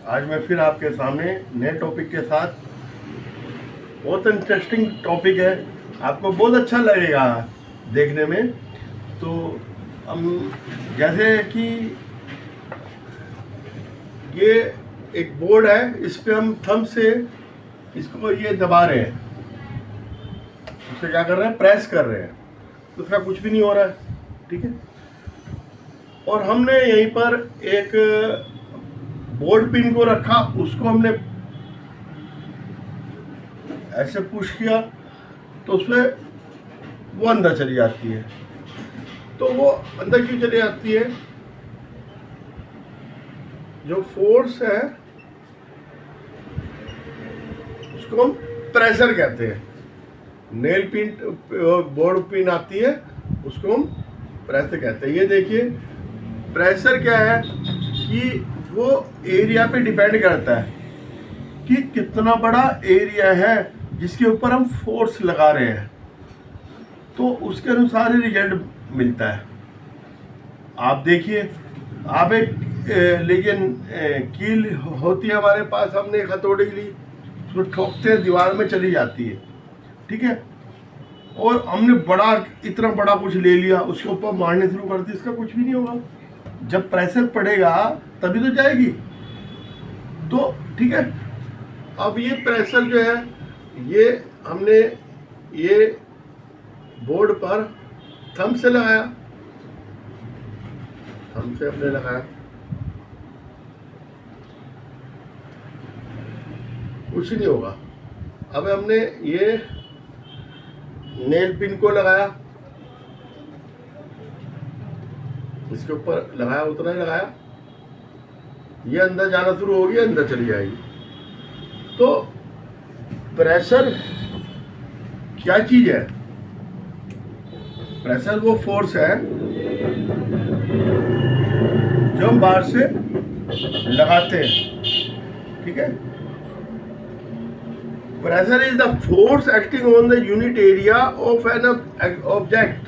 आज मैं फिर आपके सामने नए टॉपिक के साथ। बहुत इंटरेस्टिंग टॉपिक है, आपको बहुत अच्छा लगेगा देखने में। तो हम जैसे कि ये एक बोर्ड है, इस पे हम थंब से इसको ये दबा रहे हैं, उससे क्या कर रहे हैं, प्रेस कर रहे हैं, तो उसका कुछ भी नहीं हो रहा है। ठीक है, और हमने यहीं पर एक बोर्ड पिन को रखा, उसको हमने ऐसे पुश किया तो उसमें वो अंदर चली जाती है। तो वो अंदर क्यों चली जाती है? जो फोर्स है उसको हम प्रेशर कहते हैं। नेल पिन, बोर्ड पिन आती है, उसको हम प्रेशर कहते हैं। ये देखिए, प्रेशर क्या है कि वो एरिया पे डिपेंड करता है कि कितना बड़ा एरिया है जिसके ऊपर हम फोर्स लगा रहे हैं, तो उसके अनुसार ही रिजल्ट मिलता है। आप देखिए, आप एक लेकिन कील होती है हमारे पास, हमने एक हथौड़ी ली, उसको ठोकते हैं, दीवार में चली जाती है। ठीक है, और हमने इतना बड़ा कुछ ले लिया, उसके ऊपर मारने शुरू कर दी, इसका कुछ भी नहीं होगा। जब प्रेशर पड़ेगा तभी तो जाएगी। तो ठीक है, अब ये प्रेशर जो है, ये हमने ये बोर्ड पर थंब से लगाया, थंब से हमने लगाया, कुछ नहीं होगा। अब हमने ये नेल पिन को लगाया, इसके ऊपर लगाया, उतना ही लगाया, ये अंदर जाना शुरू होगी, अंदर चली जाएगी। तो प्रेशर क्या चीज है? प्रेशर वो फोर्स है जो हम बाहर से लगाते हैं। ठीक है, pressure is the force acting on the unit area of an object.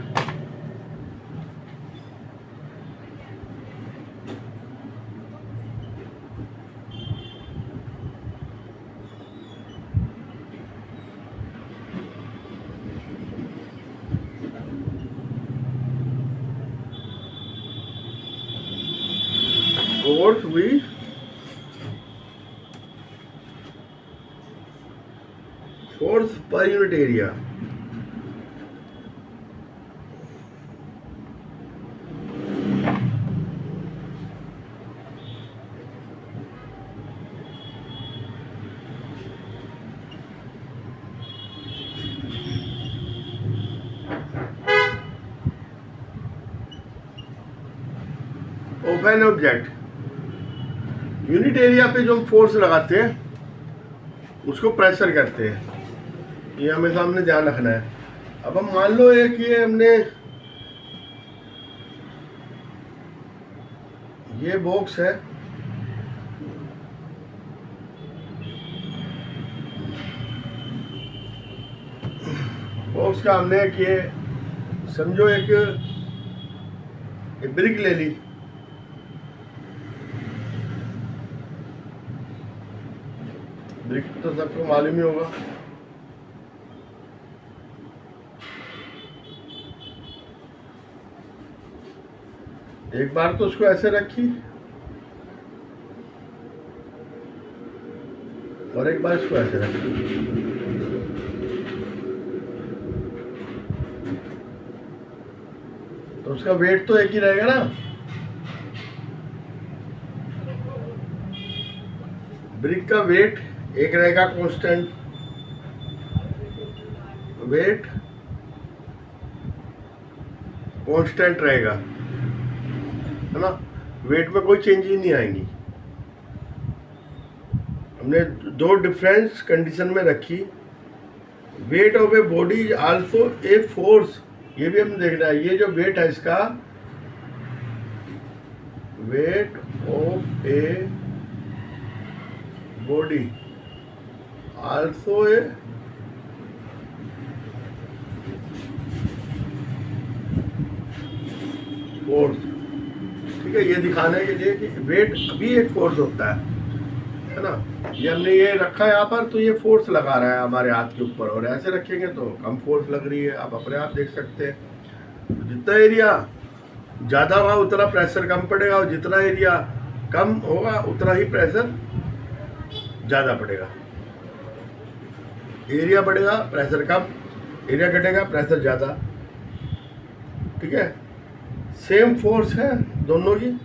Force force per unit area. Of an object, unit area पे जो हम फोर्स लगाते हैं उसको प्रेशर कहते हैं। ये हमें सामने ध्यान रखना है। अब हम मान लो एक ये हमने ये बॉक्स है, बॉक्स का हमने एक ये समझो एक ब्रिक ले ली, ब्रिक तो सबको मालूम ही होगा। एक बार तो उसको ऐसे रखी और एक बार इसको ऐसे रखी, तो उसका वेट तो एक ही रहेगा ना। ब्रिक का वेट एक रहेगा, कांस्टेंट वेट कांस्टेंट रहेगा, है ना। वेट में कोई चेंज ही नहीं आएंगी। हमने दो डिफरेंस कंडीशन में रखी। Weight of a body is also a force, ये भी हमने देखना है। ये जो वेट है इसका, weight of a body also a force. ठीक है, ये दिखाने के लिए कि वेट भी एक फोर्स होता है। है ना। ये हमने ये रखा है यहाँ पर, तो ये फोर्स लगा रहा है हमारे हाथ के ऊपर, और ऐसे रखेंगे तो कम फोर्स लग रही है, आप अपने आप देख सकते हैं। जितना एरिया ज़्यादा होगा उतना प्रेशर कम पड़ेगा, और जितना एरिया कम होगा उतना ही प्रेशर ज़्यादा पड़ेगा। एरिया बढ़ेगा प्रेशर कम, एरिया घटेगा प्रेशर ज़्यादा। ठीक है, सेम फोर्स है दोनों की,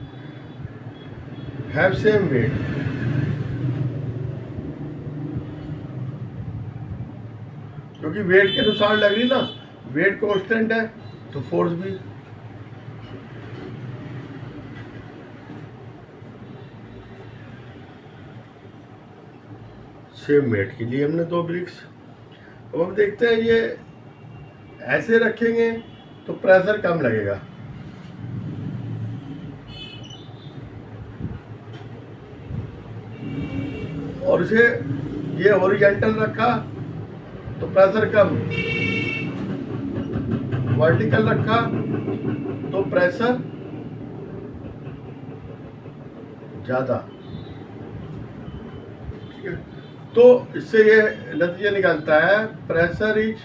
हैव सेम वेट। क्योंकि वेट के अनुसार लग रही ना, वेट कांस्टेंट है तो फोर्स भी। सेम वेट के लिए हमने 2 ब्रिक्स। अब हम देखते हैं ये ऐसे रखेंगे तो प्रेशर कम लगेगा, और इसे ये हॉरिजॉन्टल रखा तो प्रेशर कम, वर्टिकल रखा तो प्रेशर ज्यादा। ठीक है, तो इससे ये नतीजा निकलता है, pressure is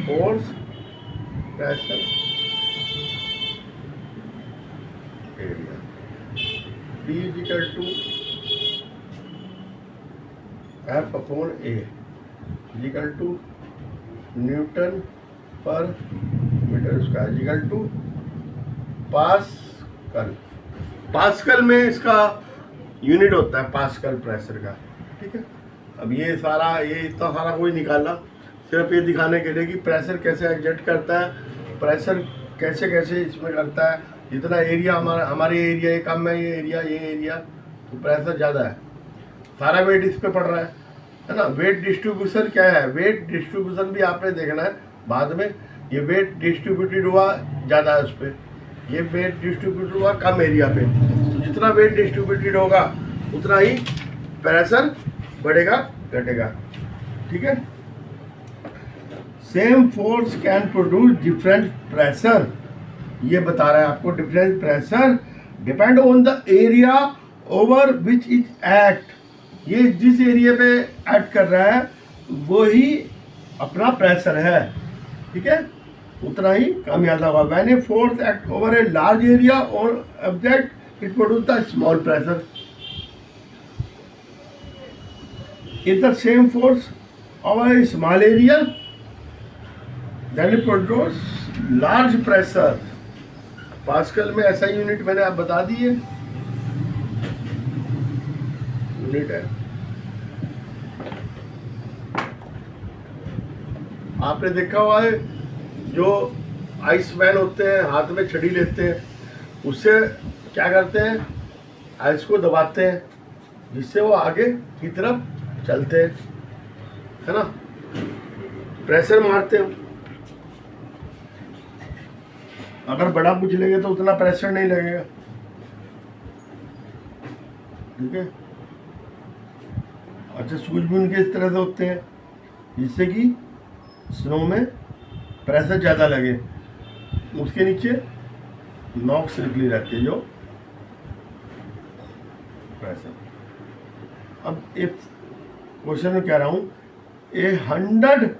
force pressure area. P is equal to F upon A is equal to Newton per metre square is equal to pascal. Pascal में इसका यूनिट होता है पास्कल प्रेशर का। ठीक है, अब ये इतना सारा कोई निकाला सिर्फ ये दिखाने के लिए कि प्रेशर कैसे एग्जर्ट करता है, प्रेशर कैसे कैसे इसमें करता है। जितना एरिया हमारे एरिया ये कम है, ये एरिया तो प्रेशर ज़्यादा है, सारा वेट इस पे पड़ रहा है ना। वेट डिस्ट्रीब्यूशन क्या है, वेट डिस्ट्रीब्यूशन भी आपने देखना है बाद में। ये वेट डिस्ट्रीब्यूटेड हुआ ज़्यादा है उस पर, ये वेट डिस्ट्रीब्यूटेड हुआ कम एरिया पे। जितना वेट डिस्ट्रीब्यूटेड होगा उतना ही प्रेशर बढ़ेगा घटेगा। ठीक है, same force can produce different pressure. ये बता रहा है आपको, different pressure depend on the area over which is act. ये जिस एरिया पे एक्ट कर रहा है वो ही अपना प्रेशर है। ठीक है, उतना ही कम ज़्यादा होगा। When a force act over a large area और object it produce the small pressure. If the same force over a small area then it produce large pressure. Pascal में ऐसा यूनिट मैंने आप बता दी है, यूनिट है। आपने देखा हुआ है जो आइस मैन होते हैं हाथ में छड़ी लेते हैं, उससे क्या करते हैं, आइस को दबाते हैं जिससे वो आगे की तरफ चलते हैं, है ना, प्रेशर मारते हैं। अगर बड़ा पूछ लेंगे तो उतना प्रेशर नहीं लगेगा। ठीक है, अच्छा सूज भी उनके इस तरह से होते हैं जिससे कि स्नो में प्रेशर ज़्यादा लगे। उसके नीचे नॉक्स निकली रहती है जो प्रेशर। अब एक क्वेश्चन में कह रहा हूँ, a 100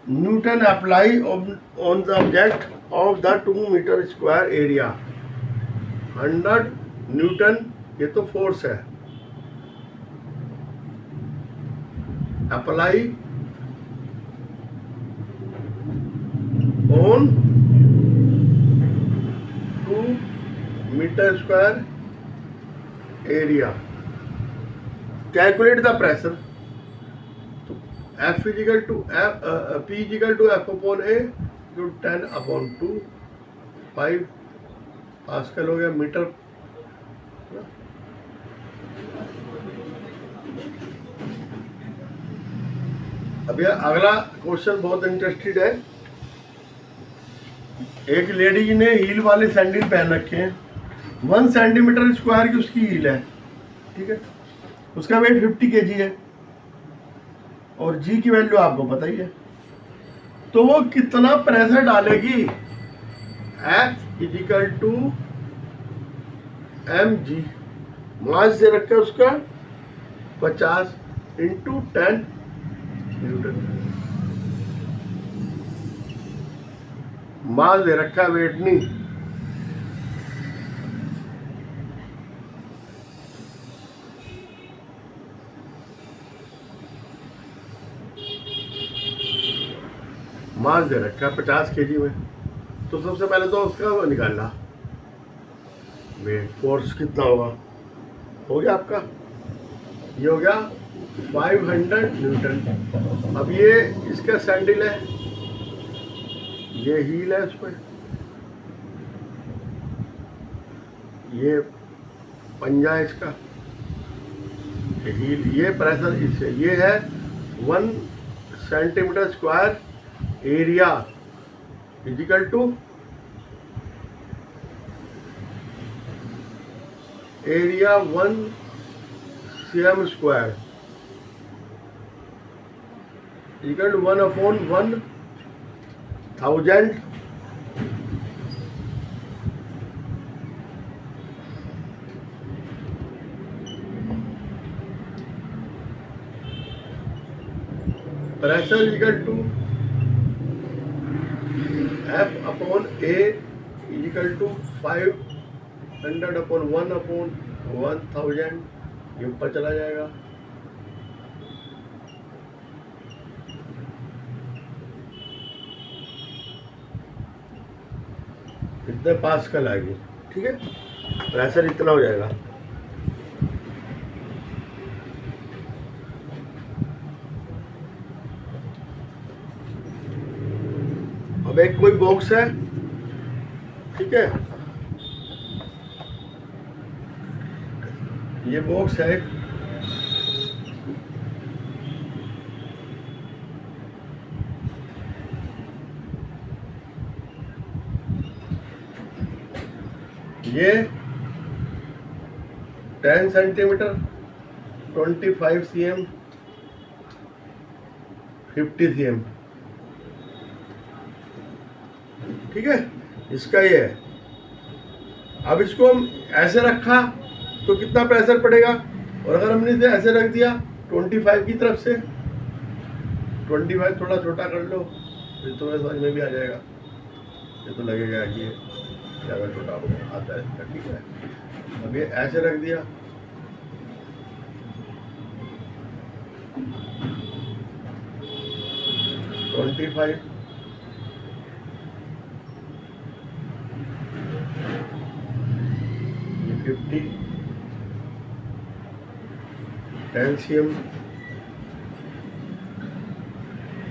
newton apply on the object of the 2 metre square area. 100 newton ये तो फोर्स है, apply on 2 metre square area. Calculate the pressure. तो F equal to P equal to F upon A जो 10 upon 2 5 pascal हो गया metre. अब यह अगला क्वेश्चन बहुत इंटरेस्टेड है। एक लेडीज ने हील वाले सैंडल पहन रखे हैं, 1 सेंटीमीटर स्क्वायर की उसकी हील है। ठीक है, उसका वेट 50 kg है और जी की वैल्यू आपको पता ही है। तो वो कितना प्रेशर डालेगी, F इजिकल टू mg, मास दे रखा है उसका 50 इंटू 10 न्यूटन। मास दे रखा है, वेट नहीं। मास दे रखा है 50 kg में। तो सबसे पहले तो उसका वो निकालना, वेट फोर्स कितना होगा। हो गया आपका, ये हो गया 500 न्यूटन। अब ये इसका सैंडल है, ये हील है, उस पर ये पंजा है इसका, ये हील, ये प्रेशर इससे, ये है 1 centimetre square area equal to area 1 cm square equal to 1/1000। Pressure equal to F/A equal to 500/1/1000। ये ऊपर चला जाएगा। इतने पास्कल आएगी, ठीक है, प्रेशर इतना हो जाएगा। अब एक कोई बॉक्स है, ठीक है, ये बॉक्स है, ये 10 सेंटीमीटर 25 cm 50 cm, ठीक है, इसका ये है। अब इसको हम ऐसे रखा तो कितना प्रेशर पड़ेगा, और अगर हमने इसे ऐसे रख दिया 25 की तरफ से, 25 थोड़ा छोटा कर लो, फिर तुम्हें समझ में भी आ जाएगा। ये तो लगेगा कि ज़्यादा छोटा हो आता है इसका, ठीक है। अब ये ऐसे रख दिया, ट्वेंटी 50 10 cm।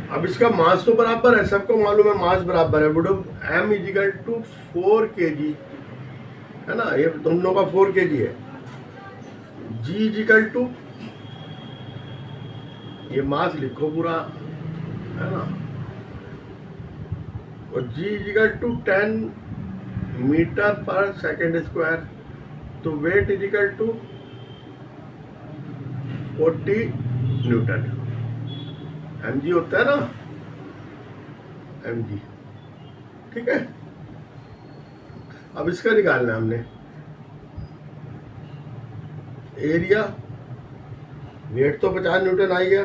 अब इसका मास तो बराबर है, सबको मालूम है मास बराबर है, बुढ़ो m इजिकल टू 4 kg है ना, ये दोनों का 4 kg है। g इजिकल टू, ये मास लिखो पूरा, है ना, और g इजिकल टू 10 मीटर पर सेकेंड स्क्वायर। तो weight equal to 40 newton. mg होता है ना, mg, ठीक है। अब इसका निकालना है हमने एरिया, वेट तो 50 न्यूटन आ गया,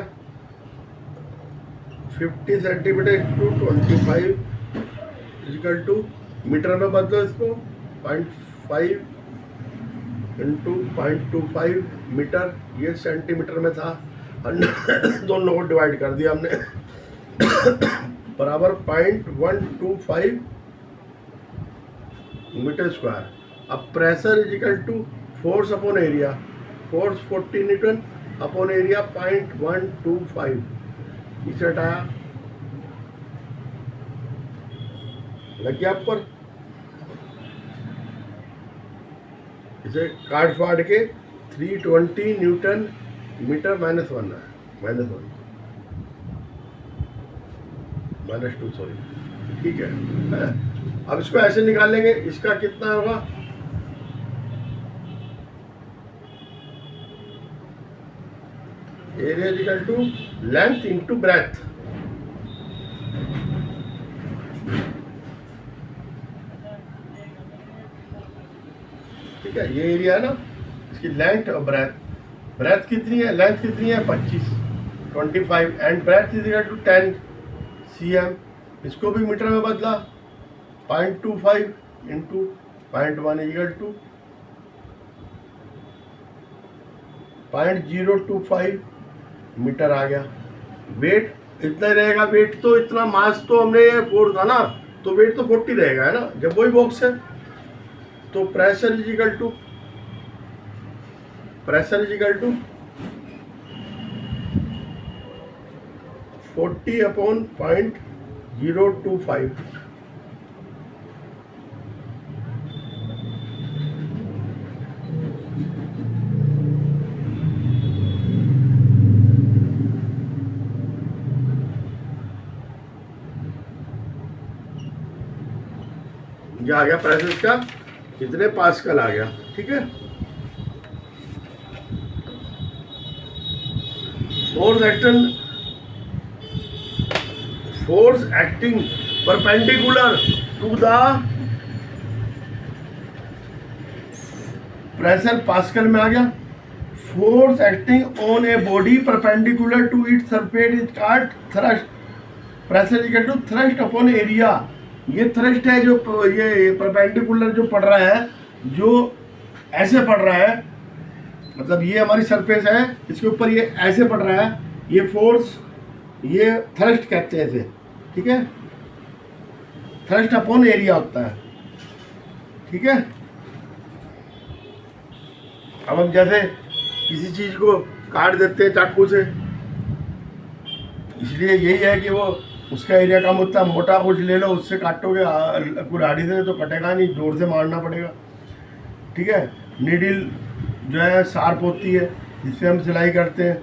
50 centimetre into 25 equal to, metre में बदलो इसको, 0.5 इंटू 0.25 मीटर, ये सेंटीमीटर में था, दोनों को डिवाइड कर दिया हमने, बराबर 0.125 मीटर स्क्वायर। अब pressure equal to force upon area, force 40 newton upon area 0.125, इसे हटाया, लग गया पर, इसे काट फाड़ के 320 न्यूटन मीटर -1 है, -2 सॉरी, ठीक है। अब इसको ऐसे निकालेंगे, इसका कितना होगा, area equal to length into breadth, ठीक है, ये एरिया है ना, इसकी लेंथ और ब्रेथ कितनी है, लेंथ कितनी है 25 and breadth is equal to 10 cm। इसको भी मीटर में बदला, 0.25 इंटू 0.1 इक्वल टू 0.025 मीटर आ गया। वेट इतना ही रहेगा, वेट तो इतना, मास तो हमने ये 4 था ना, तो वेट तो 40 रहेगा, है ना, जब वही बॉक्स है। तो प्रेशर इज इक्वल टू 40/0.025। ये आ गया प्रेशर का कितने पास्कल आ गया, ठीक है। Force acting perpendicular to the pressure pascal में आ गया। Force acting on a body perpendicular to its surface is called thrust. Pressure equal to thrust upon area. ये थ्रस्ट है जो ये परपेंडिकुलर जो पड़ रहा है, जो ऐसे पड़ रहा है, मतलब ये हमारी सरफेस है, इसके ऊपर ये ऐसे पड़ रहा है, ये फोर्स, ये थ्रस्ट कहते हैं इसे, ठीक है। थ्रस्ट अपॉन एरिया होता है, ठीक है। अब हम जैसे किसी चीज को काट देते हैं चाकू से, इसलिए यही है कि वो उसका एरिया कम होता है। मोटा कुछ ले लो, उससे काटोगे कुल्हाड़ी से तो कटेगा नहीं, जोर से मारना पड़ेगा, ठीक है। नीडल जो है शार्प होती है, जिससे हम सिलाई करते हैं।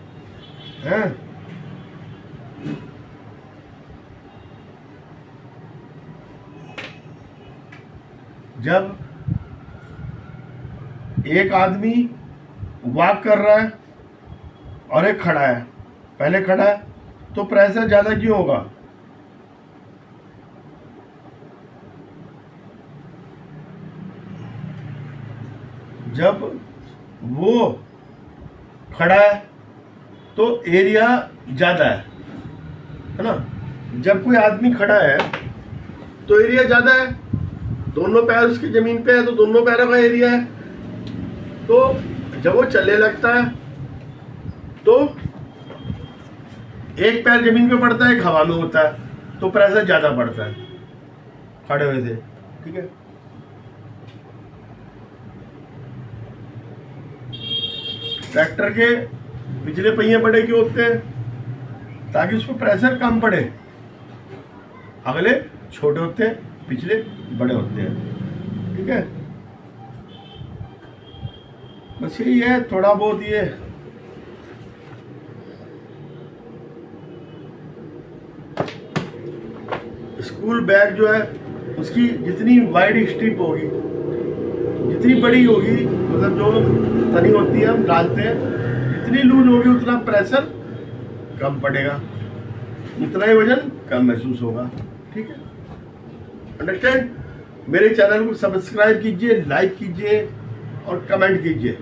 जब एक आदमी वॉक कर रहा है और एक खड़ा है, पहले खड़ा है तो प्रेशर ज़्यादा क्यों होगा? जब वो खड़ा है तो एरिया ज़्यादा है ना। जब कोई आदमी खड़ा है तो एरिया ज़्यादा है, दोनों पैर उसकी ज़मीन पे है तो दोनों पैरों का एरिया है। तो जब वो चलने लगता है तो एक पैर ज़मीन पे पड़ता है, एक हवा में होता है, तो प्रेशर ज़्यादा पड़ता है खड़े हुए से, ठीक है। ट्रैक्टर के पिछले पहिए बड़े क्यों होते हैं? ताकि उस पर प्रेशर कम पड़े। अगले छोटे होते हैं, पिछले बड़े होते हैं, ठीक है। बस यही है, थोड़ा बहुत ये स्कूल बैग जो है उसकी जितनी वाइड स्ट्रिप होगी, जितनी बड़ी होगी, मतलब जो तनी होती है हम डालते हैं, जितनी लूज होगी उतना प्रेशर कम पड़ेगा, उतना ही वजन कम महसूस होगा, ठीक है। अंडरस्टैंड? मेरे चैनल को सब्सक्राइब कीजिए, लाइक कीजिए और कमेंट कीजिए।